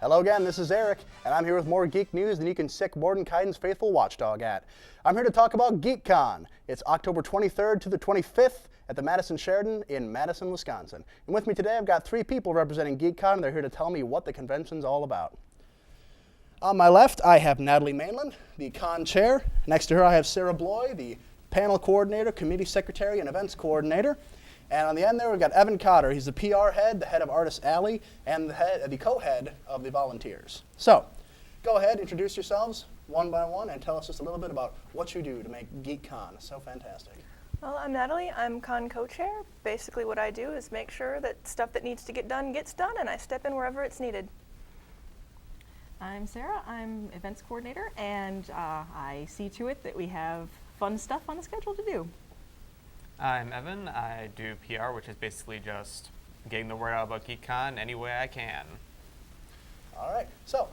Hello again, this is Eric, and I'm here with more geek news than you can sick Mordenkainen's faithful watchdog at. I'm here to talk about GeekKon. It's October 23rd to the 25th at the Madison Sheraton in Madison, Wisconsin. And with me today, I've got three people representing GeekKon, and they're here to tell me what the convention's all about. On my left, I have Natalie Mainland, the con chair. Next to her, I have Sarah Bloy, the panel coordinator, committee secretary, and events coordinator. And on the end there, we've got Evan Cotter. He's the PR head, the head of Artist Alley, and the co-head of the volunteers. So, go ahead, introduce yourselves one by one, and tell us just a little bit about what you do to make GeekKon so fantastic. Well, I'm Natalie. I'm con co-chair. Basically what I do is make sure that stuff that needs to get done gets done, and I step in wherever it's needed. I'm Sarah. I'm events coordinator, and I see to it that we have fun stuff on the schedule to do. I'm Evan. I do PR, which is basically just getting the word out about GeekKon any way I can. All right, so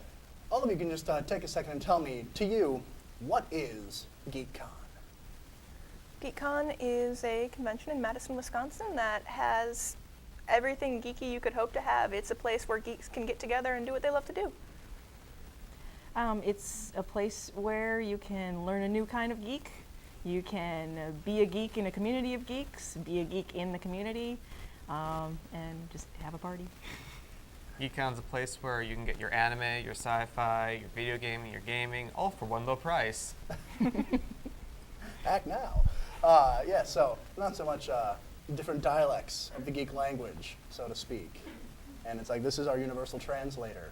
all of you can just take a second and tell me, to you, what is GeekKon? GeekKon is a convention in Madison, Wisconsin that has everything geeky you could hope to have. It's a place where geeks can get together and do what they love to do. It's a place where you can learn a new kind of geek. You can be a geek in a community of geeks, be a geek in the community, and just have a party. GeekKon's a place where you can get your anime, your sci-fi, your video gaming, your gaming, all for one low price. Act now. Yeah, so not so much different dialects of the geek language, so to speak. And it's like, this is our universal translator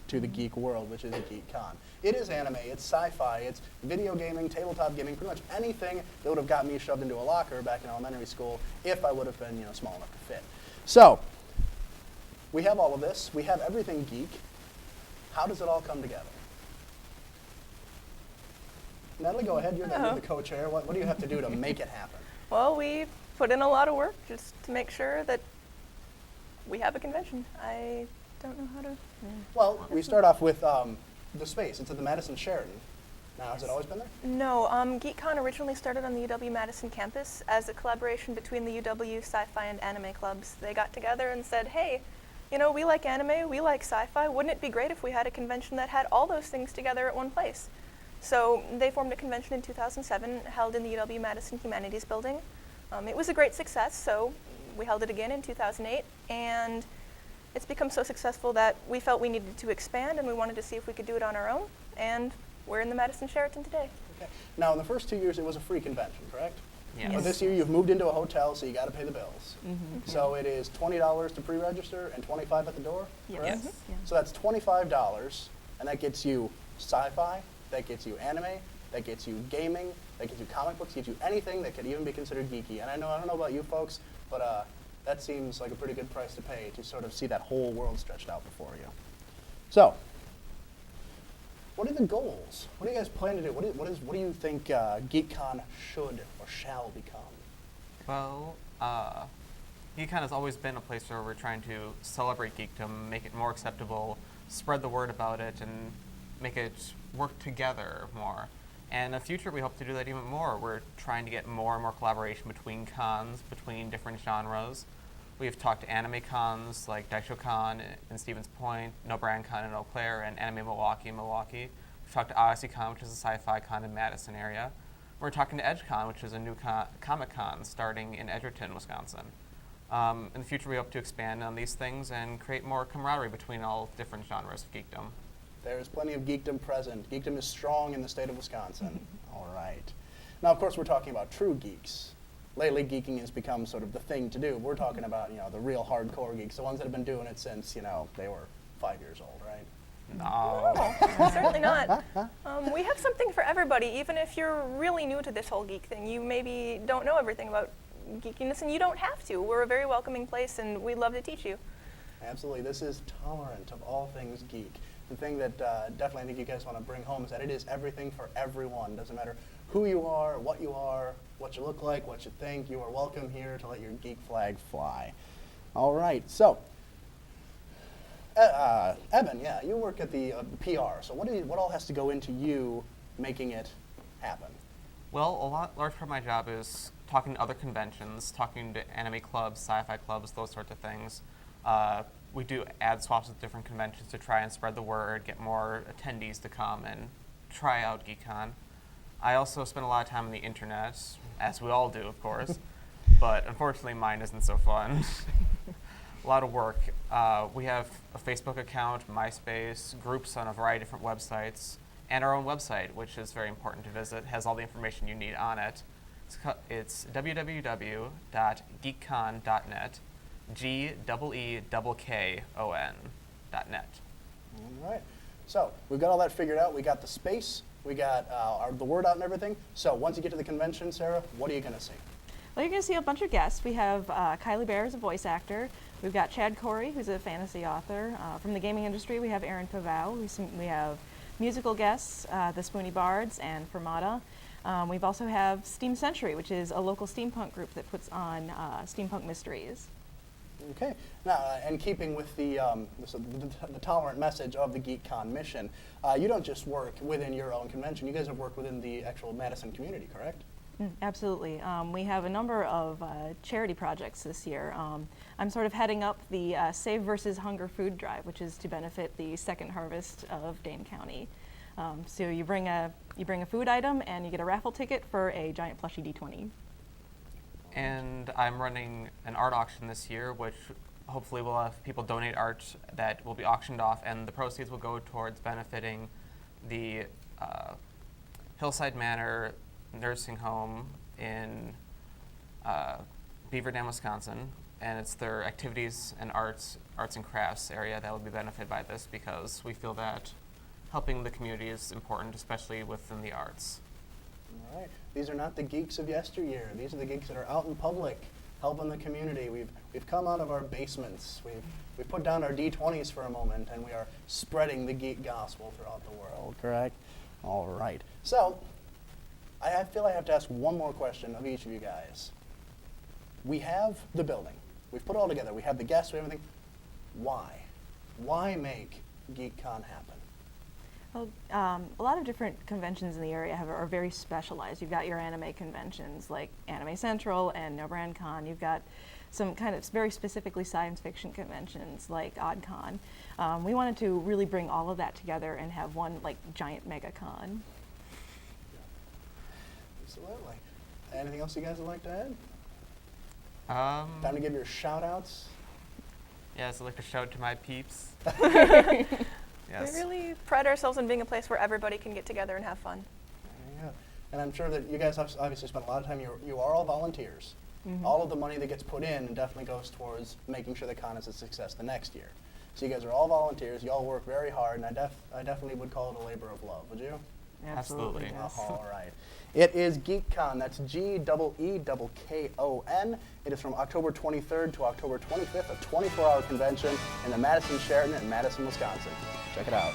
to the geek world, which is GeekKon. It is anime, it's sci-fi, it's video gaming, tabletop gaming, pretty much anything that would have got me shoved into a locker back in elementary school if I would have been, small enough to fit. So, we have all of this. We have everything geek. How does it all come together? Natalie, go ahead. You're the co-chair. What do you have to do to make it happen? Well, we put in a lot of work just to make sure that we have a convention. I don't know how to... Well, we start off with the space. It's at the Madison Sheraton. Now, has it always been there? No, GeekKon originally started on the UW-Madison campus as a collaboration between the UW sci-fi and anime clubs. They got together and said, hey, we like anime, we like sci-fi. Wouldn't it be great if we had a convention that had all those things together at one place? So they formed a convention in 2007, held in the UW-Madison Humanities Building. It was a great success, so we held it again in 2008, and it's become so successful that we felt we needed to expand, and we wanted to see if we could do it on our own, and we're in the Madison Sheraton today. Okay. Now, in the first 2 years, it was a free convention, correct? Yes. But this year, you've moved into a hotel, so you got to pay the bills. Mm-hmm. So it is $20 to pre-register and $25 at the door, Yes. correct? Yes. Yeah. So that's $25, and that gets you sci-fi, that gets you anime, that gets you gaming, that gets you comic books, gets you anything that could even be considered geeky. And I don't know about you folks, but that seems like a pretty good price to pay to sort of see that whole world stretched out before you. So, what are the goals? What do you guys plan to do? What do you think GeekKon should or shall become? Well, GeekKon has always been a place where we're trying to celebrate geekdom, make it more acceptable, spread the word about it, and make it work together more. And in the future, we hope to do that even more. We're trying to get more and more collaboration between cons, between different genres. We've talked to anime cons like DaishoCon in Stevens Point, No Brand Con in Eau Claire, and Anime Milwaukee in Milwaukee. We've talked to Odyssey Con, which is a sci-fi con in Madison area. We're talking to EdgeCon, which is a new Comic Con starting in Edgerton, Wisconsin. In the future, we hope to expand on these things and create more camaraderie between all different genres of geekdom. There's plenty of geekdom present. Geekdom is strong in the state of Wisconsin. All right. Now, of course, we're talking about true geeks. Lately, geeking has become sort of the thing to do. We're talking about, the real hardcore geeks, the ones that have been doing it since, they were 5 years old, right? No. Certainly not. We have something for everybody, even if you're really new to this whole geek thing. You maybe don't know everything about geekiness, and you don't have to. We're a very welcoming place, and we'd love to teach you. Absolutely. This is tolerant of all things geek. The thing that definitely I think you guys want to bring home is that it is everything for everyone. Doesn't matter who you are, what you look like, what you think. You are welcome here to let your geek flag fly. All right. So, Evan, yeah, you work at the PR. So what all has to go into you making it happen? Well, large part of my job is talking to other conventions, talking to anime clubs, sci-fi clubs, those sorts of things, we do ad swaps with different conventions to try and spread the word, get more attendees to come and try out GeekKon. I also spend a lot of time on the internet, as we all do, of course, but unfortunately mine isn't so fun. A lot of work. We have a Facebook account, MySpace, groups on a variety of different websites, and our own website, which is very important to visit, has all the information you need on it. It's www.geekkon.net, GeekKon.net. All right. So we've got all that figured out. We got the space. We got the word out and everything. So once you get to the convention, Sarah, what are you going to see? Well, you're going to see a bunch of guests. We have Kylie Bear as a voice actor. We've got Chad Corey, who's a fantasy author. From the gaming industry, we have Aaron Pavao. We have musical guests, the Spoony Bards and Fermata. We've also have Steam Century, which is a local steampunk group that puts on steampunk mysteries. Okay. Now, and keeping with the tolerant message of the GeekKon mission, you don't just work within your own convention. You guys have worked within the actual Madison community, correct? Absolutely. We have a number of charity projects this year. I'm sort of heading up the Save versus Hunger food drive, which is to benefit the second harvest of Dane County. So you bring a food item and you get a raffle ticket for a giant plushie D20. And I'm running an art auction this year, which hopefully will have people donate art that will be auctioned off, and the proceeds will go towards benefiting the Hillside Manor nursing home in Beaver Dam, Wisconsin, and it's their activities and arts and crafts area that will be benefited by this, because we feel that helping the community is important, especially within the arts. All right. These are not the geeks of yesteryear. These are the geeks that are out in public, helping the community. We've come out of our basements. We've put down our D20s for a moment, and we are spreading the geek gospel throughout the world, correct? All right. So, I feel I have to ask one more question of each of you guys. We have the building. We've put it all together. We have the guests, we have everything. Why? Why make GeekKon happen? Well, a lot of different conventions in the area are very specialized. You've got your anime conventions like Anime Central and No Brand Con. You've got some kind of very specifically science fiction conventions like OddCon. We wanted to really bring all of that together and have one like giant mega con. Absolutely. Anything else you guys would like to add? Time to give your shout outs. Yes, I'd like to shout out to my peeps. Yes. We really pride ourselves on being a place where everybody can get together and have fun. There you go. And I'm sure that you guys have obviously spent a lot of time, you are all volunteers. Mm-hmm. All of the money that gets put in definitely goes towards making sure the con is a success the next year. So you guys are all volunteers, you all work very hard, and I definitely would call it a labor of love, would you? Absolutely. Yes. All right. It is GeekKon. That's GeekKon. It is from October 23rd to October 25th, a 24-hour convention in the Madison Sheraton in Madison, Wisconsin. Check it out.